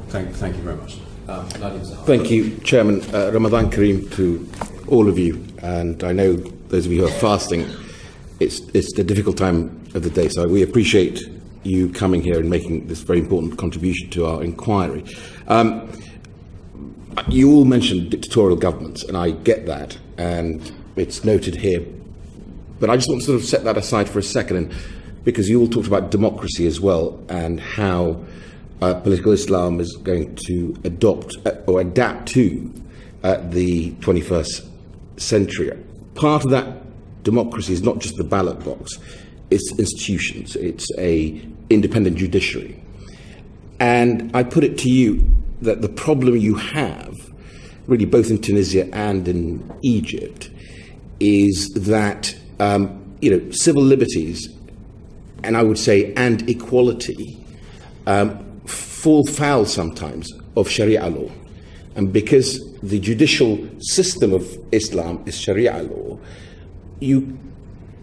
Thank you very much. Thank you, Chairman. Ramadan Kareem to all of you. And I know those of you who are fasting, it's the difficult time of the day. So we appreciate you coming here and making this very important contribution to our inquiry. You all mentioned dictatorial governments, and I get that, and it's noted here. But I just want to sort of set that aside for a second, and because you all talked about democracy as well, and how political Islam is going to adopt or adapt to the 21st century. Part of that democracy is not just the ballot box, it's institutions, it's an independent judiciary. And I put it to you that the problem you have, really both in Tunisia and in Egypt, is that civil liberties, and I would say, and equality, fall foul sometimes of Sharia law. And because the judicial system of Islam is Sharia law, you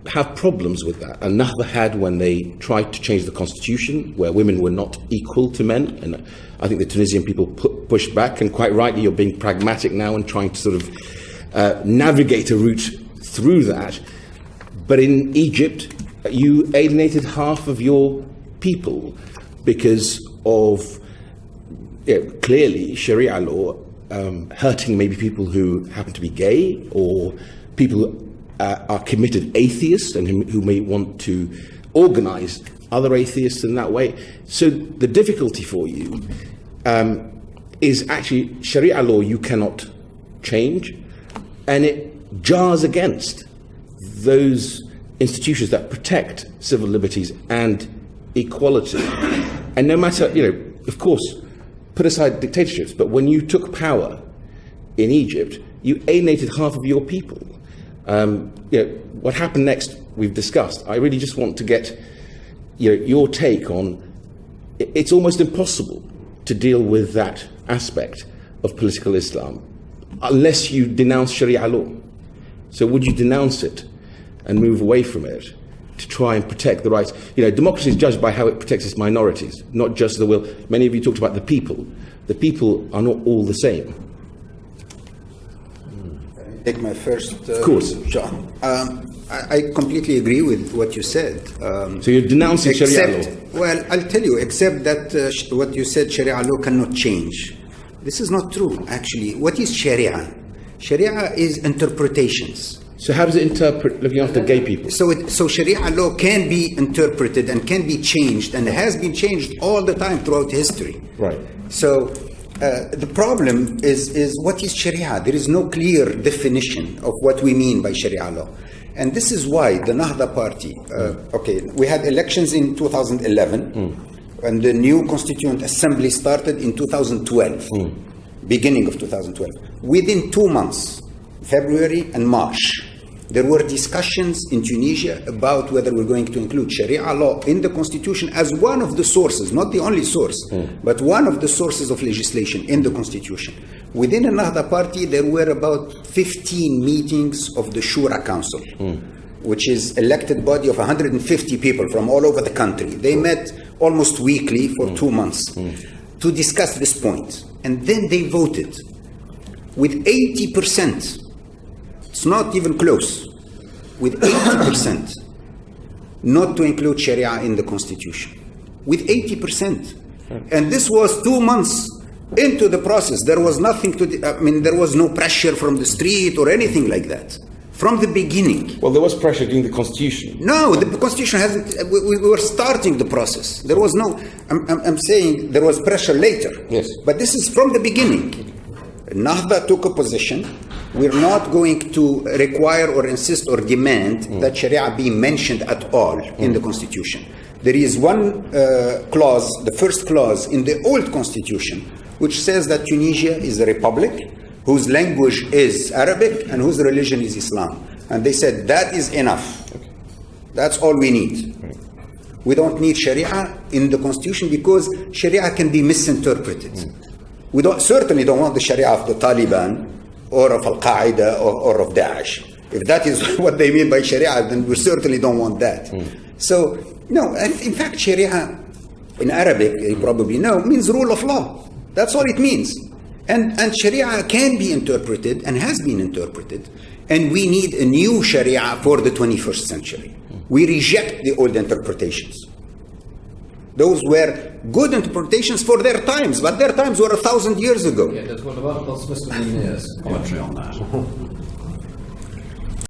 have problems with that. And Nahda had when they tried to change the constitution, where women were not equal to men. And I think the Tunisian people pushed back, and quite rightly, you're being pragmatic now and trying to sort of navigate a route through that. But in Egypt, you alienated half of your people because of clearly Sharia law hurting maybe people who happen to be gay, or people who are committed atheists and who may want to organize other atheists in that way. So the difficulty for you is actually Sharia law you cannot change, and it jars against those institutions that protect civil liberties and equality. And no matter, of course, put aside dictatorships, but when you took power in Egypt, you alienated half of your people. What happened next, we've discussed. I really just want to get your take on, it's almost impossible to deal with that aspect of political Islam unless you denounce Sharia law. So would you denounce it and move away from it to try and protect the rights? Democracy is judged by how it protects its minorities, not just the will. Many of you talked about the people. The people are not all the same. Take my first of course. John. I completely agree with what you said. So you're denouncing Sharia law? Well, I'll tell you, except that what you said, Sharia law cannot change. This is not true, actually. What is Sharia? Sharia is interpretations. So how does it interpret looking after gay people? So Sharia law can be interpreted and can be changed, and has been changed all the time throughout history. Right. So the problem is what is Sharia? There is no clear definition of what we mean by Sharia law. And this is why the Nahda party, we had elections in 2011, and the new Constituent Assembly started in 2012, beginning of 2012. Within 2 months, February and March, there were discussions in Tunisia about whether we're going to include Sharia law in the constitution as one of the sources, not the only source, but one of the sources of legislation in the constitution. Within the Nahda party, there were about 15 meetings of the Shura Council, which is elected body of 150 people from all over the country. They met almost weekly for 2 months to discuss this point. And then they voted with 80%. It's not even close, with 80% not to include Sharia in the constitution, with 80%. And this was 2 months into the process. There was nothing to, there was no pressure from the street or anything like that. From the beginning. Well, there was pressure during the constitution. No, the constitution hasn't, we were starting the process. There was no, I'm saying there was pressure later. Yes. But this is from the beginning. Nahda took a position. We're not going to require or insist or demand that Sharia be mentioned at all in the constitution. There is one clause, the first clause in the old constitution, which says that Tunisia is a republic whose language is Arabic and whose religion is Islam. And they said that is enough. That's all we need. We don't need Sharia in the constitution because Sharia can be misinterpreted. We certainly don't want the Sharia of the Taliban or of Al-Qaeda or of Daesh. If that is what they mean by Sharia, then we certainly don't want that. So, no, in fact, Sharia in Arabic, you probably know, means rule of law. That's all it means. And Sharia can be interpreted and has been interpreted, and we need a new Sharia for the 21st century. We reject the old interpretations. Those were good interpretations for their times, but their times were 1,000 years ago. Yeah, that's what about Muslim commentary on that.